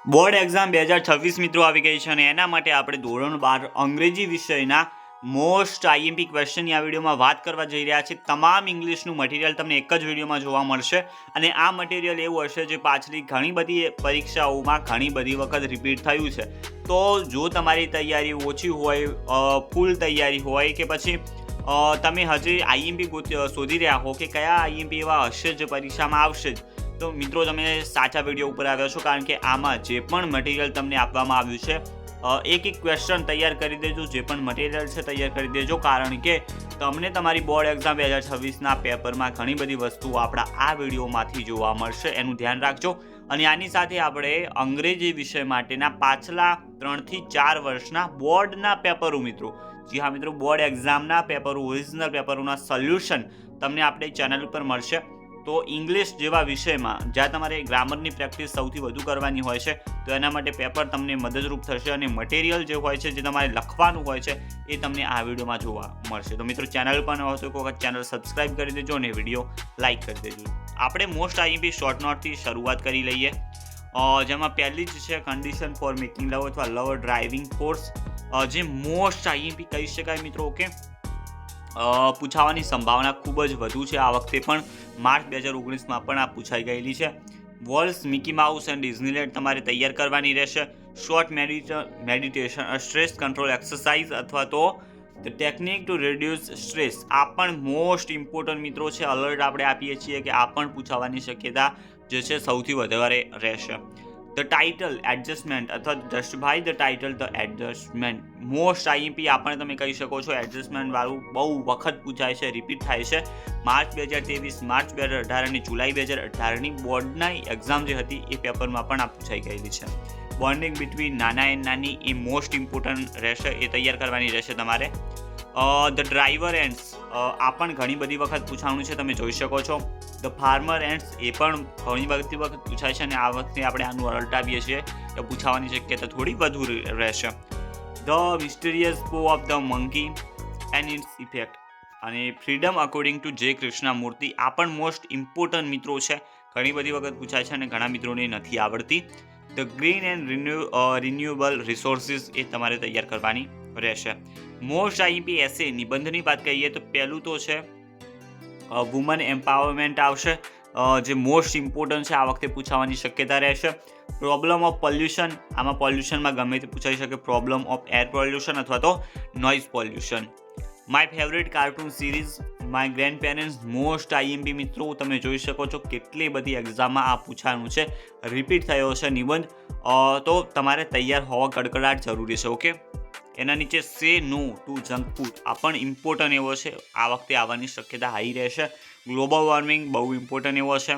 Board exam 2026 મિત્રો આવી ગઈ છે અને એના માટે આપણે ધોરણ 12 અંગ્રેજી વિષયના મોસ્ટ આઈએમપી ક્વેશ્ચનની આ વિડીયોમાં વાત કરવા જઈ રહ્યા છીએ. તમામ ઇંગ્લિશનું મટીરિયલ તમને એક જ વિડીયોમાં જોવા મળશે અને આ મટીરિયલ એવું હશે જે પાછલી ઘણી બધી પરીક્ષાઓમાં ઘણી બધી વખત રિપીટ થયું છે. તો જો તમારી તૈયારી ઓછી હોય, ફૂલ તૈયારી હોય કે પછી તમે હજી આઈએમપી શોધી રહ્યા હો કે કયા આઈએમપી એવા હશે જે પરીક્ષામાં આવશે જ, તો મિત્રો તમે સાચા વિડીયો ઉપર આવ્યા છો, કારણ કે આમાં જે પણ મટીરિયલ તમને આપવામાં આવ્યું છે એક ક્વેશ્ચન તૈયાર કરી દેજો, જે પણ મટીરિયલ છે તૈયાર કરી દેજો, કારણ કે તમને તમારી બોર્ડ એક્ઝામ 2026ના પેપરમાં ઘણી બધી વસ્તુઓ આપણા આ વિડીયોમાંથી જોવા મળશે, એનું ધ્યાન રાખજો. અને આની સાથે આપણે અંગ્રેજી વિષય માટેના પાછલા 3 થી 4 વર્ષના બોર્ડના પેપરો મિત્રો, જી હા મિત્રો, બોર્ડ એક્ઝામના પેપરો, ઓરિજિનલ પેપરોના સોલ્યુશન તમને આપણે ચેનલ ઉપર મળશે. તો ઇંગ્લિશ જેવા વિષયમાં જ્યાં તમારે ગ્રામરની પ્રેક્ટિસ સૌથી વધુ કરવાની હોય છે, તો એના માટે પેપર તમને મદદરૂપ થશે અને મટીરિયલ જે હોય છે, જે તમારે લખવાનું હોય છે, એ તમને આ વિડીયોમાં જોવા મળશે. તો મિત્રો ચેનલ પર ન હોય તો એક વખત ચેનલ સબસ્ક્રાઈબ કરી દેજો અને વિડીયો લાઇક કરી દેજો. આપણે મોસ્ટ આઈએમપી શોર્ટ નોટથી શરૂઆત કરી લઈએ, જેમાં પહેલી જ છે કન્ડિશન ફોર મેકિંગ લવ અથવા લવ ડ્રાઇવિંગ ફોર્સ, જે મોસ્ટ આઈએમપી કહી શકાય મિત્રો. ઓકે, પૂછાવાની સંભાવના ખૂબ જ વધુ છે. આ વખતે પણ માર્ચ 2019માં પણ આ પૂછાઈ ગયેલી છે. World's Mickey mouse and Disneyland તમારે તૈયાર કરવાની રહેશે. Short meditation, stress control exercise અથવા તો the technique to reduce stress, આ પણ મોસ્ટ ઇમ્પોર્ટન્ટ મિત્રો છે. અલર્ટ આપણે આપીએ છીએ કે આ પણ પૂછાવાની શક્યતા જે છે સૌથી વધારે રહેશે. ધ ટાઇટલ એડજસ્ટમેન્ટ અથવા justify the title the adjustment, most IMP આપણે તમે કહી શકો છો. એડજસ્ટમેન્ટ વાળું બહુ વખત પૂછાય છે, રિપીટ થાય છે. માર્ચ 2023, માર્ચ 2018 અને જુલાઈ 2018ની બોર્ડના એક્ઝામ જે હતી એ પેપરમાં પણ આ પૂછાઈ ગયેલી છે. બોન્ડિંગ બિટવીન નાના એન્ડ નાની, એ મોસ્ટ ઇમ્પોર્ટન્ટ રહેશે, એ તૈયાર કરવાની રહેશે તમારે. ધ ડ્રાઈવર એન્ડ્સ, આ પણ ઘણી બધી વખત પૂછાણું છે, તમે જોઈ શકો છો. ધ ફાર્મર એન્ડ્સ, એ પણ ઘણી બધી વખત પૂછાય છે અને આ વખતે આપણે આનું અલર્ટ આપીએ છીએ કે પૂછાવાની શક્યતા થોડી વધુ રહેશે. ધ મિસ્ટીરિયસ પો of the monkey and its effect અને ફ્રીડમ અકોર્ડિંગ ટુ જે કૃષ્ણમૂર્તિ, આ પણ મોસ્ટ ઇમ્પોર્ટન્ટ મિત્રો છે, ઘણી બધી વખત પૂછાય છે અને ઘણા મિત્રોને નથી આવડતી. The green and renewable resources, એ તમારે તૈયાર કરવાની રહેશે. મોસ્ટ આઈએમપી એસે, નિબંધની વાત કહીએ તો પહેલું તો છે વુમન એમ્પાવરમેન્ટ આવશે, જે મોસ્ટ ઇમ્પોર્ટન્ટ છે, આ વખતે પૂછાવાની શક્યતા રહેશે. પ્રોબ્લેમ ઓફ પોલ્યુશન, આમાં પોલ્યુશનમાં ગમે તે પૂછાઈ શકે, પ્રોબ્લેમ ઓફ એર પોલ્યુશન અથવા તો noise pollution. My favourite cartoon series, my grandparents, most IMP મિત્રો તમે જોઈ શકો છો કેટલી બધી એક્ઝામમાં આ પૂછાનું છે, રિપીટ થયો છે નિબંધ, તો તમારે તૈયાર હોવા કડકડાટ જરૂરી છે. ઓકે, એના નીચે સે નો ટુ જંક ફૂડ, આ પણ ઇમ્પોર્ટન્ટ એવો છે, આ વખતે આવવાની શક્યતા હાઈ રહેશે. ગ્લોબલ વોર્મિંગ બહુ ઇમ્પોર્ટન્ટ એવો છે.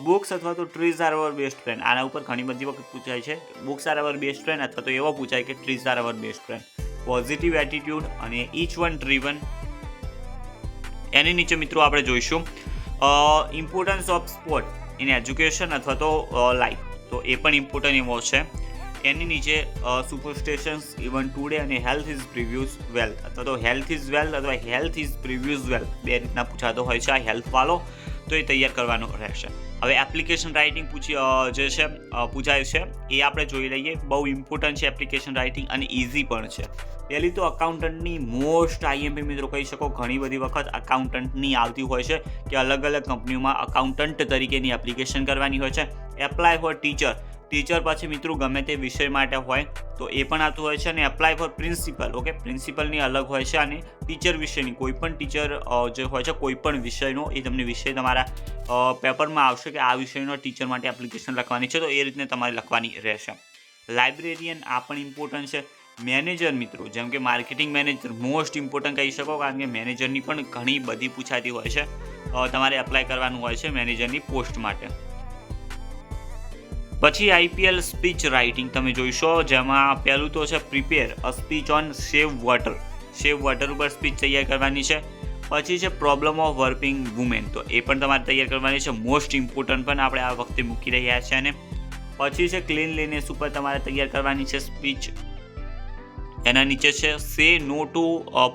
બુક્સ અથવા તો trees are our best friend, આના ઉપર ઘણી બધી વખત પૂછાય છે. Books are our best friend અથવા તો એવો પૂછાય કે trees are our best friend. Positive attitude અને ઈચ વન ડ્રીવન, એની નીચે મિત્રો આપણે જોઈશું importance of sport in education અથવા તો લાઈફ, તો એ પણ ઇમ્પોર્ટન્ટ એવો છે. એની નીચે સુપરસ્ટેશન્સ ઇવન ટુડે અને હેલ્થ ઇઝ પ્રિવ્યુઝ વેલ્થ અથવા તો હેલ્થ ઇઝ વેલ્થ અથવા હેલ્થ ઇઝ પ્રિવ્યુઝ વેલ્થ, બે રીતના પૂછાતો હોય છે આ હેલ્થ વાળો, તો એ તૈયાર કરવાનો રહેશે. હવે એપ્લિકેશન રાઇટિંગ જે છે પૂછાય છે, એ આપણે જોઈ લઈએ. બહુ ઇમ્પોર્ટન્ટ છે એપ્લિકેશન રાઇટિંગ અને ઇઝી પણ છે. પહેલી તો અકાઉન્ટન્ટની મોસ્ટ આઈએમપી મિત્રો કહી શકો, ઘણી બધી વખત અકાઉન્ટન્ટની આવતી હોય છે કે અલગ અલગ કંપનીઓમાં અકાઉન્ટન્ટ તરીકેની એપ્લિકેશન કરવાની હોય છે. એપ્લાય ફોર ટીચર, ટીચર પછી મિત્રો ગમે તે વિષય માટે હોય તો એ પણ આવતું હોય છે. અને એપ્લાય ફોર પ્રિન્સિપલ, ઓકે, પ્રિન્સિપલની અલગ હોય છે અને ટીચર વિષયની, કોઈ પણ ટીચર જે હોય છે કોઈ પણ વિષયનો, એ તમને વિષય તમારા પેપરમાં આવશે કે આ વિષયનો ટીચર માટે એપ્લિકેશન લખવાની છે, તો એ રીતને તમારે લખવાની રહેશે. લાઇબ્રેરિયન, આ પણ ઇમ્પોર્ટન્ટ છે. મેનેજર મિત્રો, જેમ કે માર્કેટિંગ મેનેજર, મોસ્ટ ઇમ્પોર્ટન્ટ કહી શકો, કારણ કે મેનેજરની પણ ઘણી બધી પૂછાતી હોય છે, તમારે એપ્લાય કરવાનું હોય છે મેનેજરની પોસ્ટ માટે. પછી આઈપીએલ સ્પીચ રાઇટિંગ તમે જોઈશો, જેમાં પહેલું તો છે prepare a speech on save water, save water ઉપર સ્પીચ તૈયાર કરવાની છે. પછી છે પ્રોબ્લેમ ઓફ વર્કિંગ વુમેન, તો એ પણ તમારે તૈયાર કરવાની છે, મોસ્ટ ઇમ્પોર્ટન્ટ પણ આપણે આ વખતે મૂકી રહ્યા છે. અને પછી છે ક્લીનલીનેસ ઉપર તમારે તૈયાર કરવાની છે સ્પીચ. એના નીચે છે સે નો ટુ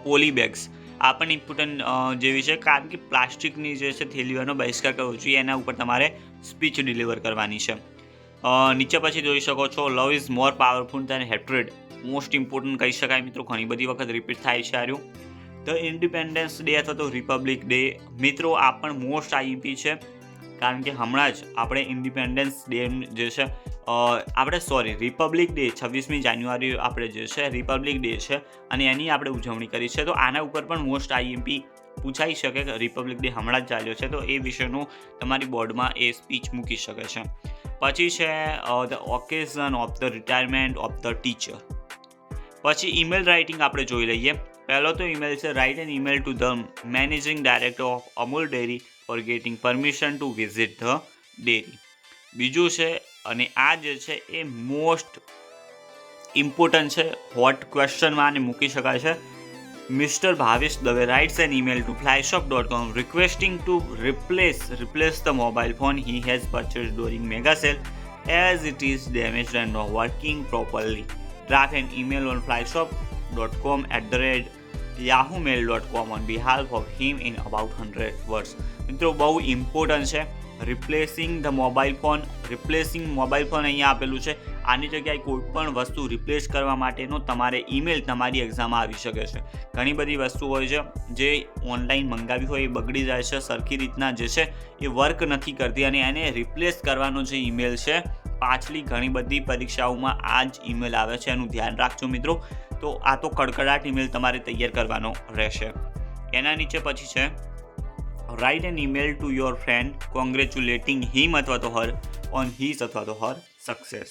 પોલી બેગ્સ, આ પણ ઇમ્પોર્ટન્ટ જેવી છે, કારણ કે પ્લાસ્ટિકની જે છે થેલીઓનો બહિષ્કાર કરવો જોઈએ, એના ઉપર તમારે સ્પીચ ડિલિવર કરવાની છે. નીચે પછી જોઈ શકો છો, love is more powerful than hatred. Most important કહી શકાય મિત્રો, ઘણી બધી વખત રિપીટ થાય છે આર્યું. ધ ઇન્ડિપેન્ડન્સ ડે અથવા તો રિપબ્લિક ડે મિત્રો આ પણ મોસ્ટ આઈએમપી છે, કારણ કે હમણાં જ આપણે ઇન્ડિપેન્ડન્સ ડે જે છે રિપબ્લિક ડે 26મી જાન્યુઆરી આપણે જે છે રિપબ્લિક ડે છે અને એની આપણે ઉજવણી કરી છે. તો આના ઉપર પણ મોસ્ટ આઈએમપી પૂછાઈ શકે કે રિપબ્લિક ડે હમણાં જ ચાલ્યો છે, તો એ વિષયનું તમારી બોર્ડમાં એ સ્પીચ મૂકી શકે છે. પછી છે the occasion of the retirement of the teacher. પછી ઈમેલ રાઇટિંગ આપણે જોઈ લઈએ. પહેલો તો ઈમેલ છે, write an email to the managing director of Amul dairy for getting permission to visit the dairy. બીજું છે, અને આ જે છે એ મોસ્ટ ઇમ્પોર્ટન્ટ છે, હોટ ક્વેશ્ચનમાં આને મૂકી શકાય છે. Mister Bhavesh Dave writes an email to flyshop.com requesting to replace the mobile phone he has purchased during mega sale as it is damaged and not working properly. Draft an email on flyshop.com@yahoomail.com on behalf of him in about 100 words. મિત્રો બહુ important છે. Replacing mobile phone અહીંયા આપેલું છે. આની જગ્યાએ કોઈ પણ વસ્તુ રિપ્લેસ કરવા માટેનો તમારે ઈમેલ તમારી એક્ઝામમાં આવી શકે છે. ઘણી બધી વસ્તુ હોય છે જે ઓનલાઈન મંગાવી હોય એ બગડી જાય છે, સરખી રીતના જે છે એ વર્ક નથી કરતી, અને એને રિપ્લેસ કરવાનો જે ઈમેલ છે, પાછલી ઘણી બધી પરીક્ષાઓમાં આ જ ઈમેલ આવે છે, એનું ધ્યાન રાખજો મિત્રો. તો આ તો કડકડાટ ઈમેલ તમારે તૈયાર કરવાનો રહેશે. એના નીચે પછી છે, write an email to your friend congratulating him અથવા તો હર ઓન હિઝ અથવા તો her success.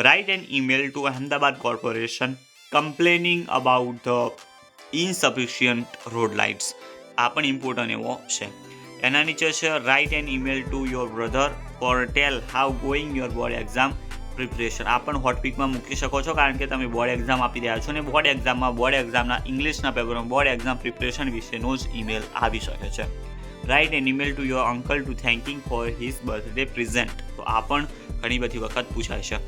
Write an email to Ahmedabad corporation complaining about the insufficient road lights. આ પણ ઇમ્પોર્ટન્ટ એવો છે. એના નીચે છે, write an email to your brother for tell how going your board exam preparation. આ પણ હોટપિકમાં મૂકી શકો છો, કારણ કે તમે બોર્ડ એક્ઝામ આપી રહ્યા છો ને બોર્ડ એક્ઝામના ઇંગ્લિશના પેપરમાં બોર્ડ એક્ઝામ પ્રિપરેશન વિશેનો જ ઈમેલ આવી શકે છે. Write an email to your uncle to thanking for his birthday present. તો આ પણ ઘણી બધી વખત પૂછાય છે.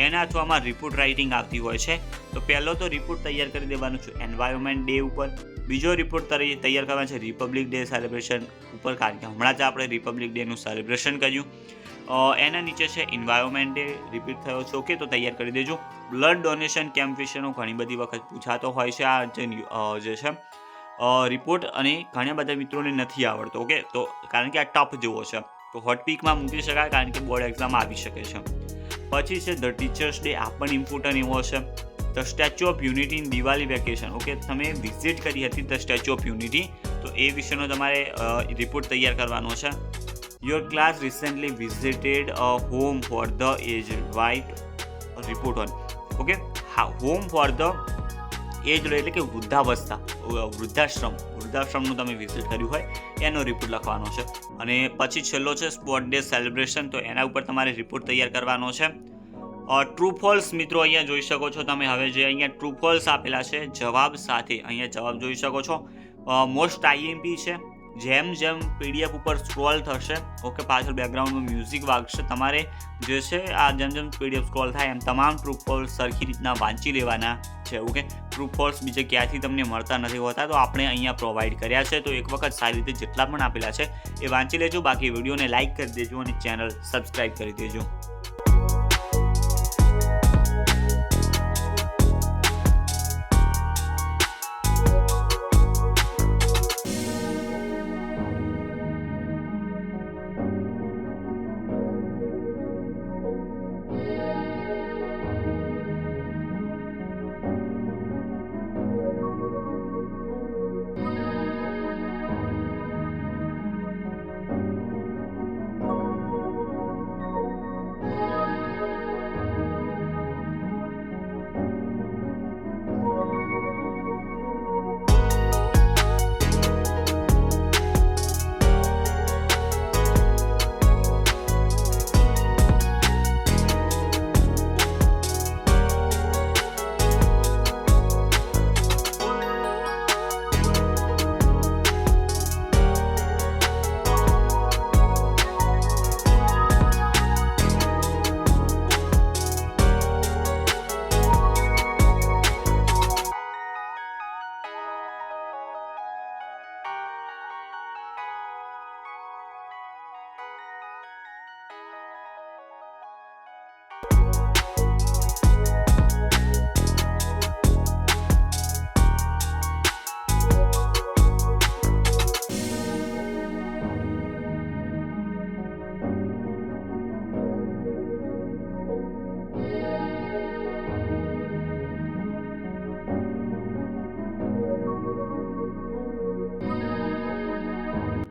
એના અથવામાં રિપોર્ટ રાઇટિંગ આવતી હોય છે. તો પહેલો તો રિપોર્ટ તૈયાર કરી દેવાનો છે એન્વાયરમેન્ટ ડે ઉપર. બીજો રિપોર્ટ તૈયાર કરવાનો છે રિપબ્લિક ડે સેલિબ્રેશન ઉપર, કારણ કે હમણાં જ આપણે રિપબ્લિક ડેનું સેલિબ્રેશન કર્યું. એના નીચે છે એન્વાયરમેન્ટ ડે રિપીટ થયો છે, ઓકે, તો તૈયાર કરી દેજો. બ્લડ ડોનેશન કેમ્પ વિશેનો ઘણી બધી વખત પૂછાતો હોય છે આ જે છે રિપોર્ટ, અને ઘણા બધા મિત્રોને નથી આવડતો, ઓકે, તો કારણ કે આ ટફ જેવો છે, તો હોટપિકમાં મૂકી શકાય, કારણ કે બોર્ડ એક્ઝામ આવી શકે છે. પછી છે ધ ટીચર્સ ડે. આ પણ ઇમ્પોર્ટન્ટ એવો છે. The statue of unity in Diwali vacation. Okay, તમે વિઝિટ કરી હતી ધ સ્ટેચ્યુ ઓફ યુનિટી, તો એ વિશેનો તમારે રિપોર્ટ તૈયાર કરવાનો છે. Your class recently visited a home for the aged write report on. Okay, હા, હોમ ફોર ધ એજ એટલે કે વૃદ્ધાશ્રમનું તમે વિઝિટ કર્યું હોય એનો રિપોર્ટ લખવાનો છે. અને પછી છેલ્લો છે સ્પોર્ટ ડે સેલિબ્રેશન, તો એના ઉપર તમારે રિપોર્ટ તૈયાર કરવાનો છે. ટ્રુ ફોલ્સ મિત્રો અહીંયા જોઈ શકો છો તમે. હવે જે અહીંયા ટ્રુ ફોલ્સ આપેલા છે જવાબ સાથે, અહીંયા જવાબ જોઈ શકો છો. મોસ્ટ આઈએમપી છે. જેમ જેમ પીડીએફ ઉપર સ્ક્રોલ થશે, ઓકે, પાછળ બેકગ્રાઉન્ડમાં મ્યુઝિક વાગશે, તમારે જે છે આ જેમ પીડીએફ સ્ક્રોલ થાય એમ તમામ ટ્રુ ફોલ્સ સરખી રીતના વાંચી લેવાના છે. ઓકે, ટ્રુ ફોલ્સ બીજે ક્યાંથી તમને મળતા નથી હોતા, તો આપણે અહીંયા પ્રોવાઈડ કર્યા છે. તો એક વખત સારી રીતે જેટલા પણ આપેલા છે એ વાંચી લેજો. બાકી વિડીયોને લાઇક કરી દેજો અને ચેનલ સબસ્ક્રાઈબ કરી દેજો.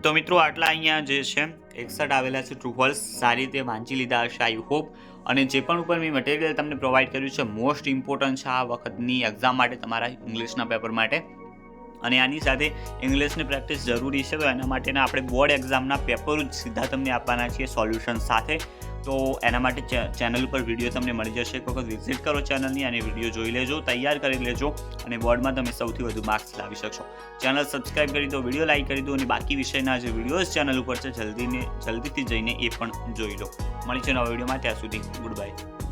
તો મિત્રો આટલા અહીંયા જે છે 61 આવેલા છે ટ્રુ ફોલ્સ સારી રીતે વાંચી લીધા હશે આઈ હોપ. અને જે પણ ઉપર મેં મટીરિયલ તમને પ્રોવાઈડ કર્યું છે મોસ્ટ ઇમ્પોર્ટન્ટ છે આ વખતની એક્ઝામ માટે, તમારા ઇંગ્લિશના પેપર માટે. અને આની સાથે ઇંગ્લિશની પ્રેક્ટિસ જરૂરી છે, તો એના માટેના આપણે બોર્ડ એક્ઝામના પેપરો જ સીધા તમને આપવાના છીએ સોલ્યુશન સાથે. તો એના માટે ચેનલ ઉપર વિડીયો તમને મળી જશે. એક વખત વિઝિટ કરો ચેનલની અને વિડીયો જોઈ લેજો, તૈયાર કરી લેજો અને બોર્ડમાં તમે સૌથી વધુ માર્ક્સ લાવી શકશો. ચેનલ સબસ્ક્રાઈબ કરી દો, વિડીયો લાઈક કરી દો અને બાકી વિષયના જે વિડીયોઝ ચેનલ ઉપર છે જલ્દીથી જઈને એ પણ જોઈ લો. મળી છે નવા વિડીયોમાં, ત્યાં સુધી ગુડ બાય.